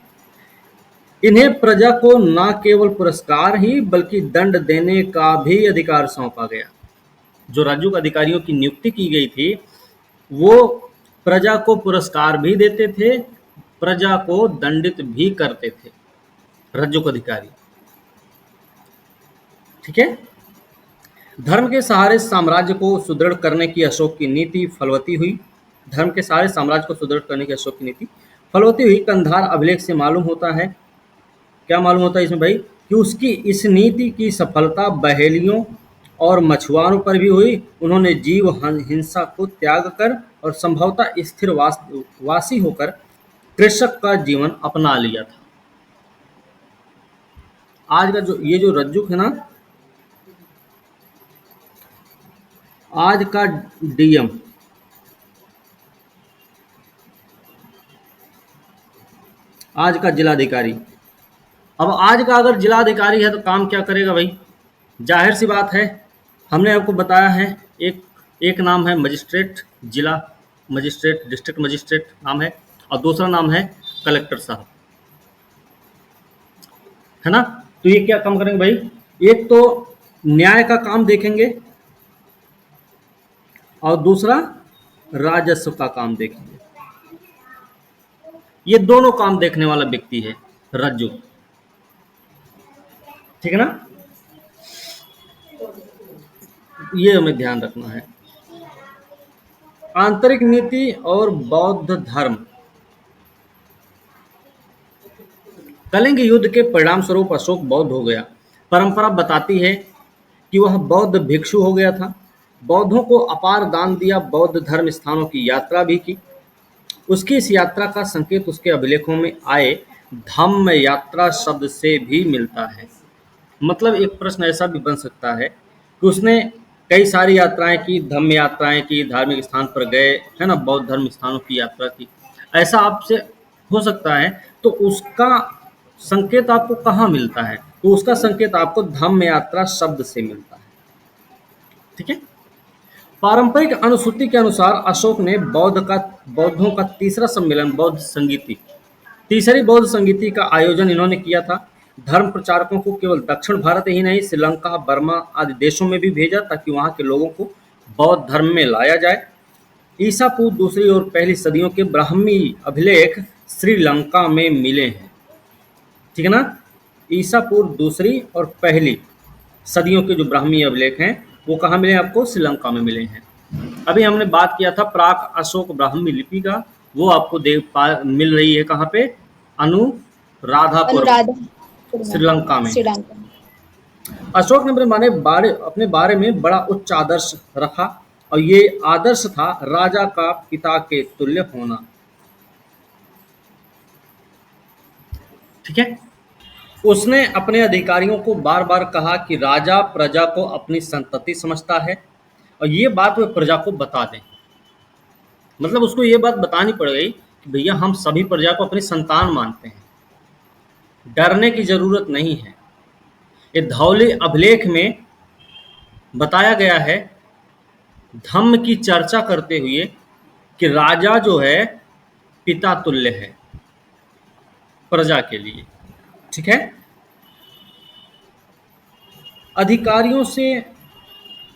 इन्हें प्रजा को न केवल पुरस्कार ही बल्कि दंड देने का भी अधिकार सौंपा गया। जो रज्जुक अधिकारियों की नियुक्ति की गई थी वो प्रजा को पुरस्कार भी देते थे, प्रजा को दंडित भी करते थे रज्जुक अधिकारी। ठीक है। धर्म के सहारे साम्राज्य को सुदृढ़ करने की अशोक की नीति फलवती हुई। धर्म के सहारे साम्राज्य को सुदृढ़ करने की अशोक की नीति फलवती हुई। कंधार अभिलेख से मालूम होता है, क्या मालूम होता है इसमें भाई, कि उसकी इस नीति की सफलता बहेलियों और मछुआरों पर भी हुई। उन्होंने जीव हिंसा को त्याग कर और संभवतः स्थिर वासी होकर कृषक का जीवन अपना लिया था। आज का ये जो रज्जुक है ना, आज का डीएम, आज का जिलाधिकारी। अब आज का अगर जिलाधिकारी है तो काम क्या करेगा भाई? जाहिर सी बात है, हमने आपको बताया है एक नाम है मजिस्ट्रेट, जिला मजिस्ट्रेट, डिस्ट्रिक्ट मजिस्ट्रेट नाम है, और दूसरा नाम है कलेक्टर साहब, है ना। तो ये क्या काम करेंगे भाई? एक तो न्याय का काम देखेंगे और दूसरा राजस्व का काम देखेंगे। ये दोनों काम देखने वाला व्यक्ति है रज्जु। ठीक है ना, ये हमें ध्यान रखना है। आंतरिक नीति और बौद्ध धर्म। कलिंग युद्ध के परिणाम स्वरूप अशोक बौद्ध हो गया। परंपरा बताती है कि वह बौद्ध भिक्षु हो गया था। बौद्धों को अपार दान दिया, बौद्ध धर्म स्थानों की यात्रा भी की। उसकी इस यात्रा का संकेत उसके अभिलेखों में आए धम्म यात्रा शब्द से भी मिलता है। मतलब एक प्रश्न ऐसा भी बन सकता है कि उसने कई सारी यात्राएं की, धम्म यात्राएं की, धार्मिक स्थान पर गए, है ना, बौद्ध धर्म स्थानों की यात्रा की, ऐसा आपसे हो सकता है। तो उसका संकेत आपको कहाँ मिलता है? तो उसका संकेत आपको धम्म यात्रा शब्द से मिलता है। ठीक है। पारंपरिक अनुश्रुति के अनुसार अशोक ने बौद्धों का तीसरा सम्मेलन बौद्ध संगीति, तीसरी बौद्ध संगीति का आयोजन इन्होंने किया था। धर्म प्रचारकों को केवल दक्षिण भारत ही नहीं, श्रीलंका, बर्मा आदि देशों में भी भेजा ताकि वहां के लोगों को बौद्ध धर्म में लाया जाए। ईसा पूर्व दूसरी और पहली सदियों के ब्राह्मी अभिलेख श्रीलंका में मिले हैं। ठीक है ना, ईसा पूर्व दूसरी और पहली सदियों के जो ब्राह्मी अभिलेख हैं वो कहाँ मिले? आपको श्रीलंका में मिले हैं। अभी हमने बात किया था प्राक अशोक ब्राह्मी लिपि का, वो आपको मिल रही है कहाँ पे? अनुराधापुर, श्रीलंका में। अशोक ने अपने बारे में बड़ा उच्च आदर्श रखा और ये आदर्श था राजा का पिता के तुल्य होना। ठीक है। उसने अपने अधिकारियों को बार बार कहा कि राजा प्रजा को अपनी संतति समझता है और ये बात वह प्रजा को बता दें। मतलब उसको ये बात बतानी पड़ गई कि भैया हम सभी प्रजा को अपनी संतान मानते हैं, डरने की जरूरत नहीं है। ये धौली अभिलेख में बताया गया है धम्म की चर्चा करते हुए कि राजा जो है पिता तुल्य है प्रजा के लिए। ठीक है। अधिकारियों से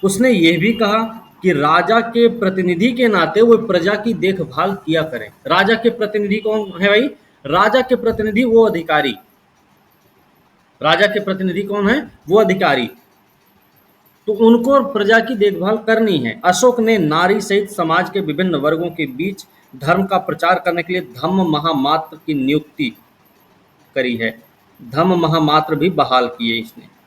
उसने यह भी कहा कि राजा के प्रतिनिधि के नाते वो प्रजा की देखभाल किया करें। राजा के प्रतिनिधि कौन है भाई? राजा के प्रतिनिधि वो अधिकारी। राजा के प्रतिनिधि कौन है? वो अधिकारी। तो उनको प्रजा की देखभाल करनी है। अशोक ने नारी सहित समाज के विभिन्न वर्गों के बीच धर्म का प्रचार करने के लिए धम्म महामात्र की नियुक्ति करी है। धम्म महामात्र भी बहाल किए इसने।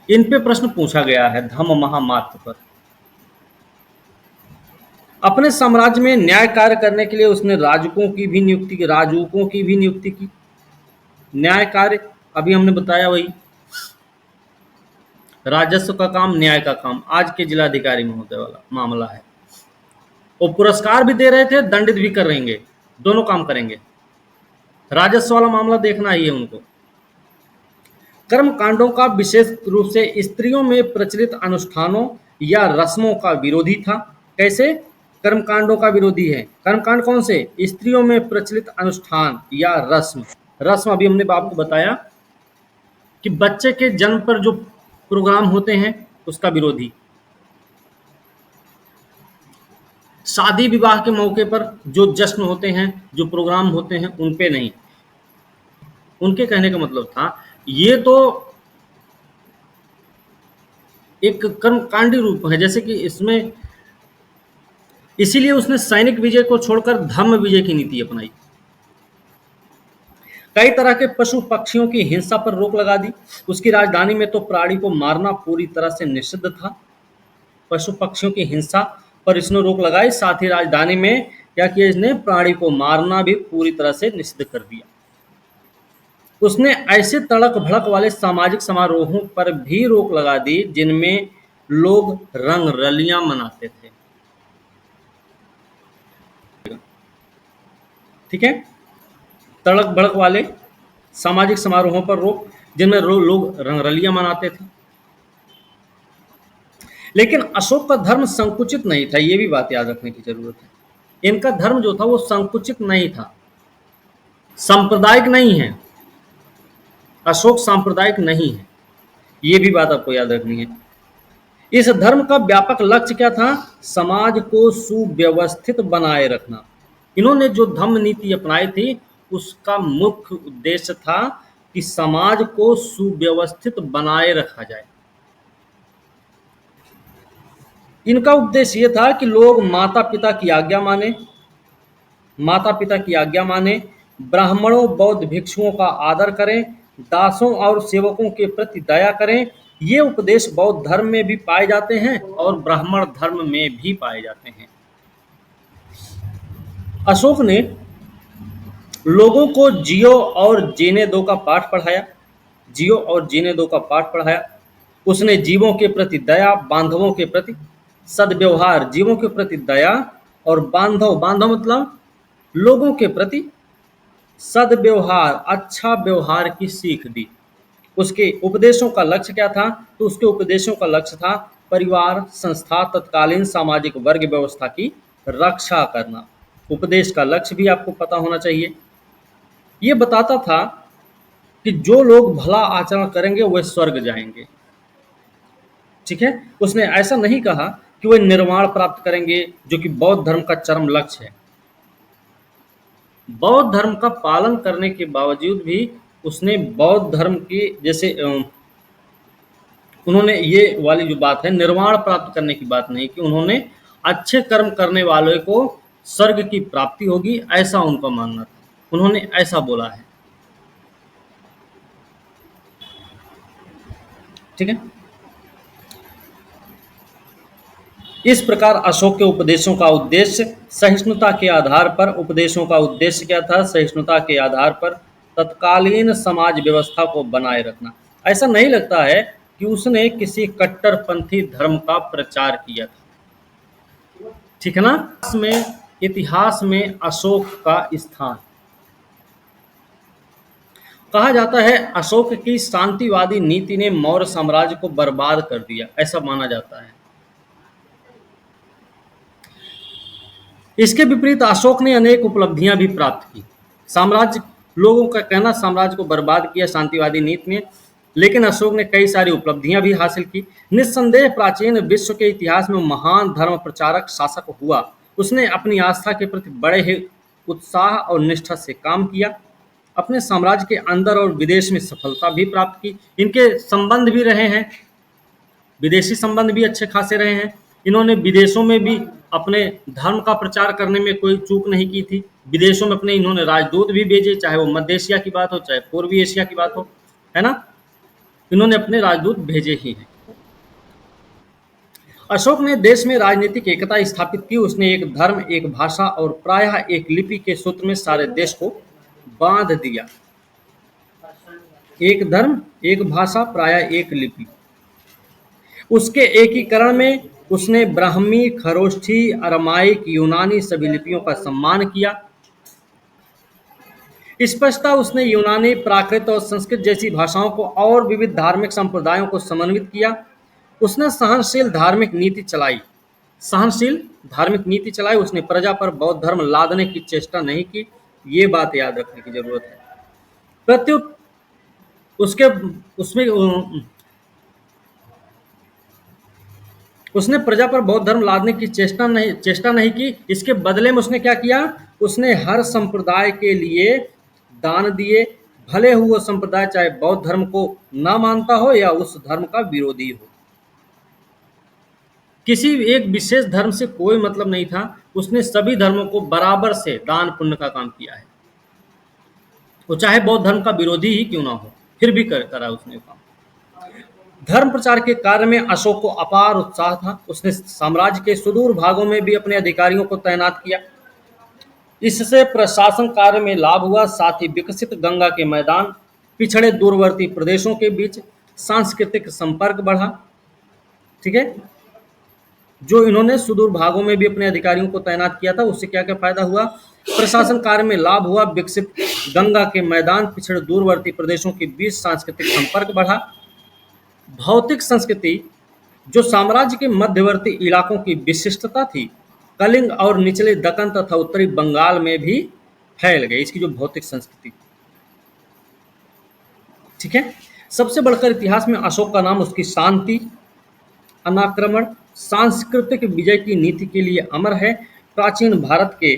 इन पे प्रश्न पूछा गया है धम्म महामात्र पर। अपने साम्राज्य में न्याय कार्य करने के लिए उसने राजूकों की भी नियुक्ति की। न्याय कार्य अभी हमने बताया, वही राजस्व का काम, न्याय का काम आज के जिलाधिकारी महोदय वाला मामला है। वो पुरस्कार भी दे रहे थे, दंडित भी कर रहेंगे, दोनों काम करेंगे। राजस्व वाला मामला देखना ही है उनको। कर्म कांडों का विशेष रूप से स्त्रियों में प्रचलित अनुष्ठानों या रस्मों का विरोधी था। कैसे? कर्म कांडों का विरोधी है। कर्म कांड कौन से? स्त्रियों में प्रचलित अनुष्ठान या रस्म। रस्म अभी हमने आपको बताया कि बच्चे के जन्म पर जो प्रोग्राम होते हैं उसका विरोधी। शादी विवाह के मौके पर जो जश्न होते हैं, जो प्रोग्राम होते हैं, उन पे नहीं। उनके कहने का मतलब था ये तो एक कर्मकांडी रूप है, जैसे कि इसमें, इसीलिए उसने सैनिक विजय को छोड़कर धर्म विजय की नीति अपनाई। कई तरह के पशु पक्षियों की हिंसा पर रोक लगा दी। उसकी राजधानी में तो प्राणी को मारना पूरी तरह से निषिद्ध था। पशु पक्षियों की हिंसा पर इसने रोक लगाई, साथ ही राजधानी में क्या किया इसने? प्राणी को मारना भी पूरी तरह से निषिद्ध कर दिया। उसने ऐसे तड़क भड़क वाले सामाजिक समारोहों पर भी रोक लगा दी जिनमें लोग रंग रलियां मनाते थे। ठीक है, तड़क भड़क वाले सामाजिक समारोहों पर रोक जिनमें लोग रंगरलियां मनाते थे। लेकिन अशोक का धर्म संकुचित नहीं था, यह भी बात याद रखने की जरूरत है। इनका धर्म जो था वो संकुचित नहीं था, सांप्रदायिक नहीं है। अशोक सांप्रदायिक नहीं है, यह भी बात आपको याद रखनी है। इस धर्म का व्यापक लक्ष्य क्या था? समाज को सुव्यवस्थित बनाए रखना। इन्होंने जो धम्म नीति अपनाई थी उसका मुख्य उद्देश्य था कि समाज को सुव्यवस्थित बनाए रखा जाए। इनका उद्देश्य यह था कि लोग माता पिता की आज्ञा माने, ब्राह्मणों बौद्ध भिक्षुओं का आदर करें, दासों और सेवकों के प्रति दया करें। ये उपदेश बौद्ध धर्म में भी पाए जाते हैं और ब्राह्मण धर्म में भी पाए जाते हैं। अशोक ने लोगों को जियो और जीने दो का पाठ पढ़ाया। उसने जीवों के प्रति दया, बांधवों के प्रति सद्व्यवहार, जीवों के प्रति दया और बांधव मतलब लोगों के प्रति सद्व्यवहार, अच्छा व्यवहार की सीख दी। उसके उपदेशों का लक्ष्य क्या था? तो उसके उपदेशों का लक्ष्य था परिवार, संस्था, तत्कालीन सामाजिक वर्ग व्यवस्था की रक्षा करना। उपदेश का लक्ष्य भी आपको पता होना चाहिए। ये बताता था कि जो लोग भला आचरण करेंगे वे स्वर्ग जाएंगे। ठीक है, उसने ऐसा नहीं कहा कि वे निर्वाण प्राप्त करेंगे, जो कि बौद्ध धर्म का चरम लक्ष्य है। बौद्ध धर्म का पालन करने के बावजूद भी उसने बौद्ध धर्म की, जैसे उन्होंने ये वाली जो बात है निर्वाण प्राप्त करने की बात नहीं की, उन्होंने अच्छे कर्म करने वालों को स्वर्ग की प्राप्ति होगी, ऐसा उनका मानना था। उन्होंने ऐसा बोला है। ठीक है, इस प्रकार अशोक के उपदेशों का उद्देश्य सहिष्णुता के आधार पर, उपदेशों का उद्देश्य क्या था? सहिष्णुता के आधार पर तत्कालीन समाज व्यवस्था को बनाए रखना। ऐसा नहीं लगता है कि उसने किसी कट्टरपंथी धर्म का प्रचार किया था। ठीक है ना? इतिहास में अशोक का स्थान कहा जाता है अशोक की शांतिवादी नीति ने मौर्य साम्राज्य को बर्बाद कर दिया, ऐसा माना जाता है। इसके विपरीत अशोक ने अनेक उपलब्धियां भी प्राप्त की। लोगों का कहना साम्राज्य को बर्बाद किया शांतिवादी नीति ने, लेकिन अशोक ने कई सारी उपलब्धियां भी हासिल की। निस्संदेह प्राचीन विश्व के इतिहास में महान धर्म प्रचारक शासक हुआ। उसने अपनी आस्था के प्रति बड़े ही उत्साह और निष्ठा से काम किया। अपने साम्राज्य के अंदर और विदेश में सफलता भी प्राप्त की। इनके संबंध भी रहे हैं, विदेशी संबंध भी अच्छे खासे रहे हैं। इन्होंने विदेशों में भी अपने धर्म का प्रचार करने में कोई चूक नहीं की थी। विदेशों में अपने इन्होंने राजदूत भी भेजे, चाहे वो मध्य एशिया की बात हो, चाहे पूर्वी एशिया की बात हो, है ना। इन्होंने अपने राजदूत भेजे ही हैं। अशोक ने देश में राजनीतिक एकता स्थापित की। उसने एक धर्म, एक भाषा और प्रायः एक लिपि के सूत्र में सारे देश को बांध दिया। एक धर्म, एक भाषा, प्रायः एक लिपि। उसके एकीकरण में उसने ब्राह्मी, खरोष्ठी, अरमाइक, यूनानी सभी लिपियों का सम्मान किया। स्पष्टतः उसने यूनानी, प्राकृत और संस्कृत जैसी भाषाओं को और विविध धार्मिक संप्रदायों को समन्वित किया। उसने सहनशील धार्मिक नीति चलाई। उसने प्रजा पर बौद्ध धर्म लादने की चेष्टा नहीं की। ये बात याद रखने की जरूरत है। प्रत्युत उसके उसमें उसने प्रजा पर बौद्ध धर्म लादने की चेष्टा नहीं की। इसके बदले में उसने क्या किया? उसने हर संप्रदाय के लिए दान दिए, भले ही वो संप्रदाय चाहे बौद्ध धर्म को ना मानता हो या उस धर्म का विरोधी हो। किसी एक विशेष धर्म से कोई मतलब नहीं था। उसने सभी धर्मों को बराबर से दान पुण्य का काम किया है। वो चाहे बौद्ध धर्म का विरोधी ही क्यों ना हो, फिर भी करा उसने काम। धर्म प्रचार के कार्य में अशोक को अपार उत्साह था। उसने साम्राज्य के सुदूर भागों में भी अपने अधिकारियों को तैनात किया। इससे प्रशासन कार्य में लाभ हुआ। साथ ही विकसित गंगा के मैदान, पिछड़े दूरवर्ती प्रदेशों के बीच सांस्कृतिक संपर्क बढ़ा। ठीक है, जो इन्होंने सुदूर भागों में भी अपने अधिकारियों को तैनात किया था, उससे क्या क्या फायदा हुआ? प्रशासन कार्य में लाभ हुआ, विकसित गंगा के मैदान, पिछड़े दूरवर्ती प्रदेशों के बीच सांस्कृतिक संपर्क बढ़ा। भौतिक संस्कृति जो साम्राज्य के मध्यवर्ती इलाकों की विशिष्टता थी, कलिंग और निचले दक्कन तथा उत्तरी बंगाल में भी फैल गई। इसकी जो भौतिक संस्कृति, ठीक है। सबसे बढ़कर इतिहास में अशोक का नाम उसकी शांति, अनाक्रमण, सांस्कृतिक विजय की नीति के लिए अमर है। प्राचीन भारत के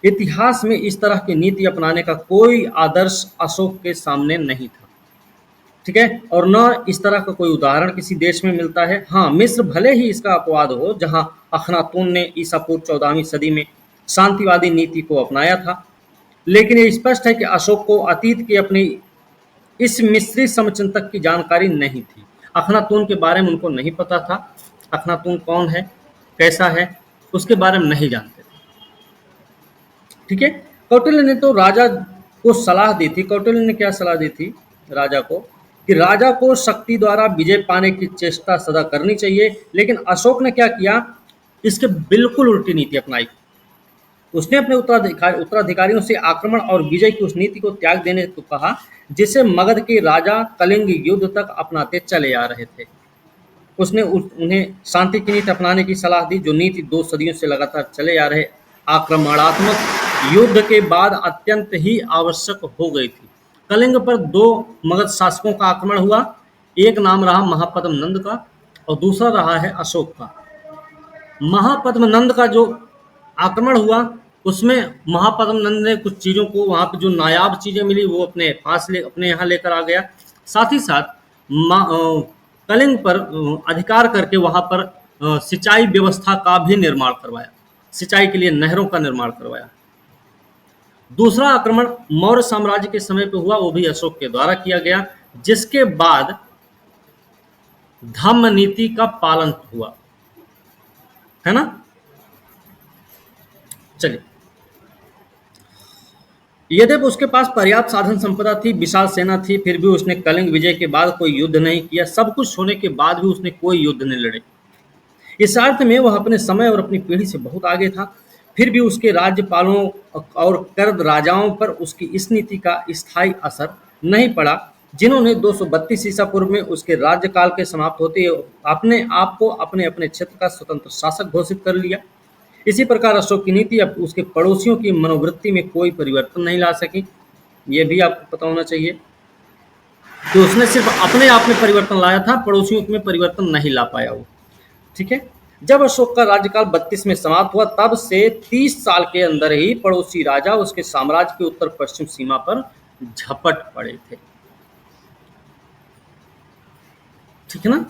इतिहास में इस तरह की नीति अपनाने का कोई आदर्श अशोक के सामने नहीं था। ठीक है, और न इस तरह का कोई उदाहरण किसी देश में मिलता है। हाँ, मिस्र भले ही इसका अपवाद हो, जहां अखनातून ने ईसा पूर्व 14वीं सदी में शांतिवादी नीति को अपनाया था, लेकिन ये स्पष्ट है कि अशोक को अतीत की अपनी इस मिस्री समचिंतक की जानकारी नहीं थी। अखनातून के बारे में उनको नहीं पता था। अखनातून कौन है, कैसा है, उसके बारे में नहीं जानते थे। ठीक है, कौटिल्य ने तो राजा को सलाह दी थी। कौटिल्य ने क्या सलाह दी थी राजा को? कि राजा को शक्ति द्वारा विजय पाने की चेष्टा सदा करनी चाहिए। लेकिन अशोक ने क्या किया? इसके बिल्कुल उल्टी नीति अपनाई। उसने अपने उत्तराधिकारियों से आक्रमण और विजय की उस नीति को त्याग देने को कहा, जिसे मगध के राजा कलिंग युद्ध तक अपनाते चले आ रहे थे। उसने उन्हें शांति की नीति अपनाने की सलाह दी, जो नीति 2 सदियों से लगातार चले आ रहे आक्रमणात्मक युद्ध के बाद अत्यंत ही आवश्यक हो गई थी। कलिंग पर 2 मगध शासकों का आक्रमण हुआ। एक नाम रहा महापद्म नंद का और दूसरा रहा है अशोक का। महापद्म नंद का जो आक्रमण हुआ, उसमें महापद्म नंद ने कुछ चीज़ों को, वहाँ पर जो नायाब चीज़ें मिली वो अपने यहाँ लेकर आ गया। साथ ही साथ कलिंग पर अधिकार करके वहाँ पर सिंचाई व्यवस्था का भी निर्माण करवाया, सिंचाई के लिए नहरों का निर्माण करवाया। दूसरा आक्रमण मौर्य साम्राज्य के समय पे हुआ, वो भी अशोक के द्वारा किया गया, जिसके बाद धम्म नीति का पालन हुआ, है ना। चलिए, यद्यपि उसके पास पर्याप्त साधन संपदा थी, विशाल सेना थी, फिर भी उसने कलिंग विजय के बाद कोई युद्ध नहीं किया। सब कुछ होने के बाद भी उसने कोई युद्ध नहीं लड़े। इस अर्थ में वह अपने समय और अपनी पीढ़ी से बहुत आगे था। फिर भी उसके राज्यपालों और कर्द राजाओं पर उसकी इस नीति का स्थायी असर नहीं पड़ा, जिन्होंने 232 ईसा पूर्व में उसके राज्यकाल के समाप्त होते ही अपने आप को अपने अपने क्षेत्र का स्वतंत्र शासक घोषित कर लिया। इसी प्रकार अशोक की नीति अब उसके पड़ोसियों की मनोवृत्ति में कोई परिवर्तन नहीं ला सकी। ये भी आपको पता होना चाहिए। कि उसने सिर्फ अपने आप में परिवर्तन लाया था, पड़ोसियों में परिवर्तन नहीं ला पाया वो। ठीक है। जब अशोक का राज्यकाल 32 में समाप्त हुआ, तब से 30 साल के अंदर ही पड़ोसी राजा उसके साम्राज्य की उत्तर पश्चिम सीमा पर झपट पड़े थे। ठीक है ना।